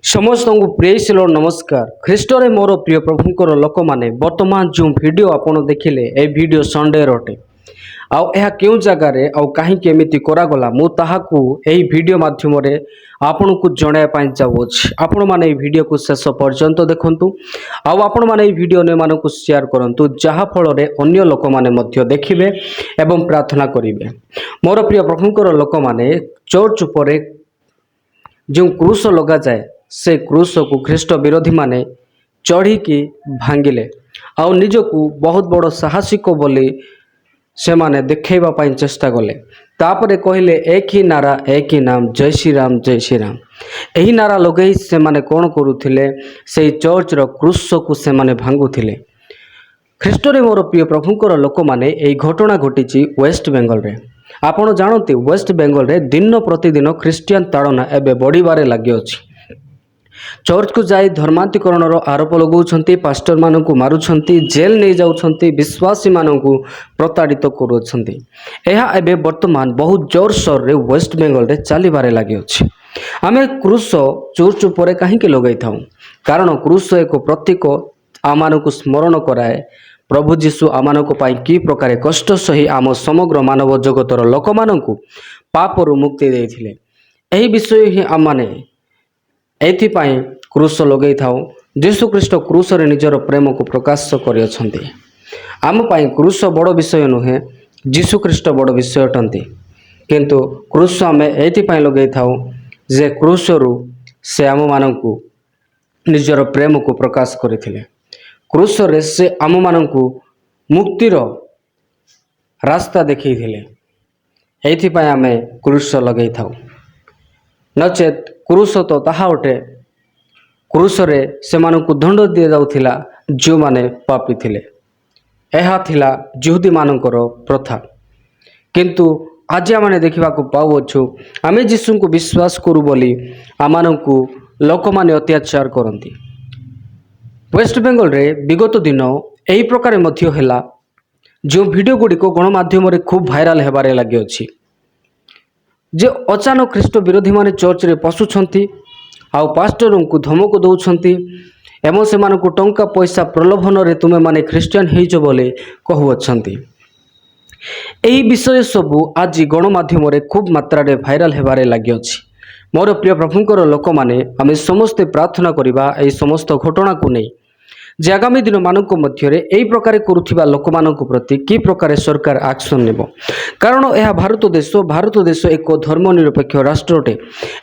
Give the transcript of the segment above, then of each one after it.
समस्त को praise Lord नमस्कार ख्रीष्टरे मोर प्रिय प्रभुंकर लोक मैंने वर्तमान जो वीडियो आपण देखिले ए वीडियो संडे अटे आउ यह क्यों जगार आउ कहीं केमिति करागला मु ताहाकू एही वीडियो माध्यम रे आपन को जणाया चाहूँगी आपण माने वीडियो को शेष पर्यंत देखंतु आउ आपण माने वीडियो ने मानक शेयर करंतु जहा फल रे अन्य लोक माने मध्य देखिबे एवं प्रार्थना करिवे। मोर प्रिय प्रभुंकर लोक माने चर्च उपरे जो क्रूस लगा जाए से क्रूस को ख्रीष्ट विरोधी माने चढ़ी की भांगिले आउ निजकू बहुत बड़ साहसिक बोली से माने देखैबा पाई चेष्टा कले तापरे कहले एक ही नारा एक ही नाम जय श्री राम जय श्री राम। यही नारा लगे से माने कौन करुथिले से चर्च रो क्रूस को से माने भांगुथिले। ख्रीष्टरे मोर प्रिय प्रभुंकर लोक माने एही घटना घटिची वेस्ट बेंगल रे। आपण जानते वेस्ट बेंगल रे दिन प्रतिदिन ख्रीस्टियन ताड़ना एबे बढ़िबारे लागि अछि। चर्च को जाई धर्मांतकरण आरोप लगाउछंती पास्टर मानकु मारुछंती जेल नहीं जाउछंती विश्वासी मानकु प्रताड़ित करूछंती। एहा एबे वर्तमान बहुत जोर सोर रे वेस्ट बेंगल रे चलीबारे लागि अछि। आमे क्रूस चर्च उपरे काहे के लगाई थाउ कारण क्रूस एक प्रतीक आमानकु स्मरण कराए प्रभु जीशु आमानक पाई की प्रकार कष्ट सही आम समग्र मानव जगतर लोक मानकु पापरु मुक्ति देथिले। एही विषय ही आमाने एथिपाई क्रूस लगे थाउ। जीशु ख्रीष्ट क्रूस रे निजर प्रेम को प्रकाश करियछंती। आम पाई क्रूस बड़ विषय नुहे जीशु ख्रीष्ट बड़ विषय अटंती किंतु क्रूस आमे एथिपाई लगे थाउ जे क्रूस रु से आम मानकु निजर प्रेम को प्रकाश करथिले। क्रूस रे से आम मानकु मुक्तिर रास्ता देखैथिले। एथिपाई आमे क्रूस लगे थाउ नचेत क्रूस तो ताहा उठे क्रूस रे सेमानकु दंड दिया जाउथिला जो माने पापी थिले। एहा थिला यहूदी मानकर प्रथा किंतु आज आमे देखिबा को पाउछु आमे जीशु को विश्वास करू बोली आमानकु लोक माने अत्याचार करंती। वेस्ट बेंगल रे विगत दिन एही प्रकार मध्य हैला जो वीडियो गुडी को गणमाध्यम रे खूब भाइराल हेबारे लागि अछि जे अचानक ख्रीष्ट विरोधी माने चर्च रे पशुछंती आउ पास्टर को धमक दौरान एवं से मानक टंका पैसा प्रलोभन रे तुमे माने ख्रीस्टियन हेइछ बोले कहउछंती। एही विषय सबू आज गणमाध्यम रे खूब मात्रा रे भाइराल हेबारे लागि अछि। मोर प्रिय प्रभुंकर लोक माने आमे समस्ते प्रार्थना करिबा एही समस्त घटना को नै जे आगामी दिन मानक मध्य यही प्रकार करुथिबा लोक मानक प्रति की प्रकार सरकार एक्शन नेबो कारण यह भारत देश एक धर्मनिरपेक्ष राष्ट्र अटे।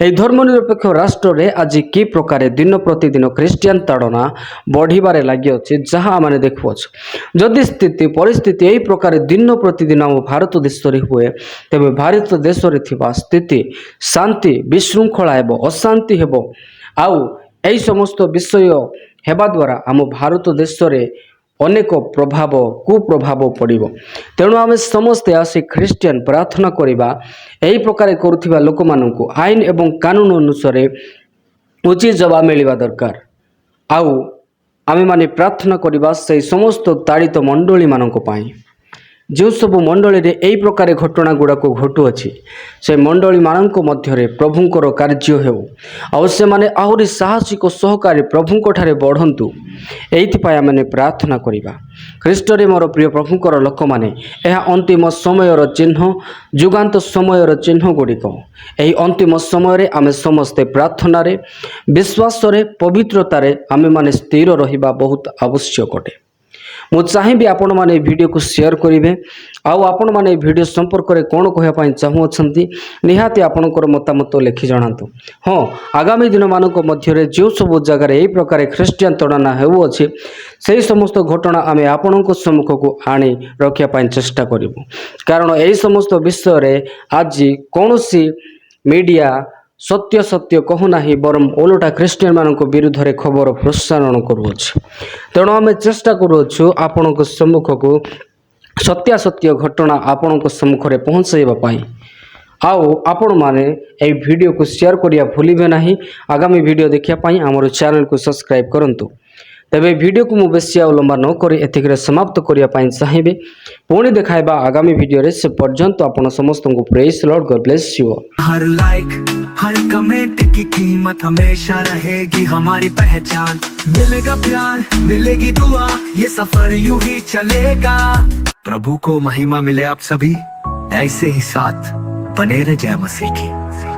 यह धर्मनिरपेक्ष राष्ट्र रे आज की प्रकार दिन प्रतिदिन ख्रीस्टियन ताड़ना बढ़िबारे लागि अछि जहाँ आमे देखुछु। जदि स्थिति परिस्थिति यही प्रकार दिन प्रतिदिन आम भारत देश रे हुए तेबे भारत देश रे थिबा स्थिति शांति विशृंखला हेबो अशांति हेबो आउ एही समस्त विषय हेबा द्वारा आम भारत देश रे अनेक प्रभाव कुप्रभाव पड़िबो। तेणु आम समस्ते आसी ख्रीस्टियन प्रार्थना करिबा एही प्रकार करुथिबा लोक मानकु आईन एवं कानून अनुसार उचित जवाब मिलिबा दरकार। आउ आमे माने प्रार्थना करिबा से समस्त ताड़ित मंडली मानक पाई जो सब मंडली रे एही प्रकार घटना गुड़ा को घटु अछि से मंडली मानक मध्य प्रभुंकर कार्य हेउ आउ से माने आहुरी साहसिक सहकारी प्रभुंक ठारे बढ़ंतु एइथिपाई आमे प्रार्थना करिबा। ख्रीष्टरे मोर प्रिय प्रभुंकर लोक माने एहा अंतिम समयर चिन्ह जुगांत समयर चिन्ह गुड़िक एही अंतिम समय रे आमे समस्ते प्रार्थना रे विश्वास रे पवित्रता रे आमे माने स्थिर रहिबा बहुत आवश्यक अटे। मु चाहिए आपण माने वीडियो को शेयर करेंगे आउ आपण माने वीडियो संपर्क में कौन कहवाई चाहूँगी निहाती आपणकर मतामत लिखि जनातु। हाँ आगामी दिन मानक मध्य जो सब जगार यही प्रकार ख्रीस्टियन तड़ना होउछि से समस्त घटना आमे आपणक सम्मुख को आनी रखापी चेष्टा करूँ कारण यही समस्त विषय आज कौन मीडिया सत्य सत्य कहूना बरम ओलटा ख्रीस्टियन मान विरुद्ध रे खबर प्रसारण करुच्छे। तेणु आम चेष्टा करुच्छू आपण सम्मुख को सत्यासत्य घटना आपण सम्मुख में पहुँचाइवाई आउ आपण माने ए वीडियो को शेयर करिया भूलिबे नाही। आगामी वीडियो देखिया आमर चैनल को सब्सक्राइब करंतु। तेबे वीडियो को बेसी आ लंबा न करी एतिकरे समाप्त करिया चाहिए पुणी देखाइबा आगामी वीडियो रे से पर्यंत आपण समस्त को praise Lord God bless you. Her comment की कीमत हमेशा रहेगी हमारी पहचान। मिलेगा प्यार, मिलेगी दुआ, ये सफर यूं ही चलेगा। प्रभु को महिमा मिले आप सभी, ऐसे ही साथ बने रहे। जय मसीह की।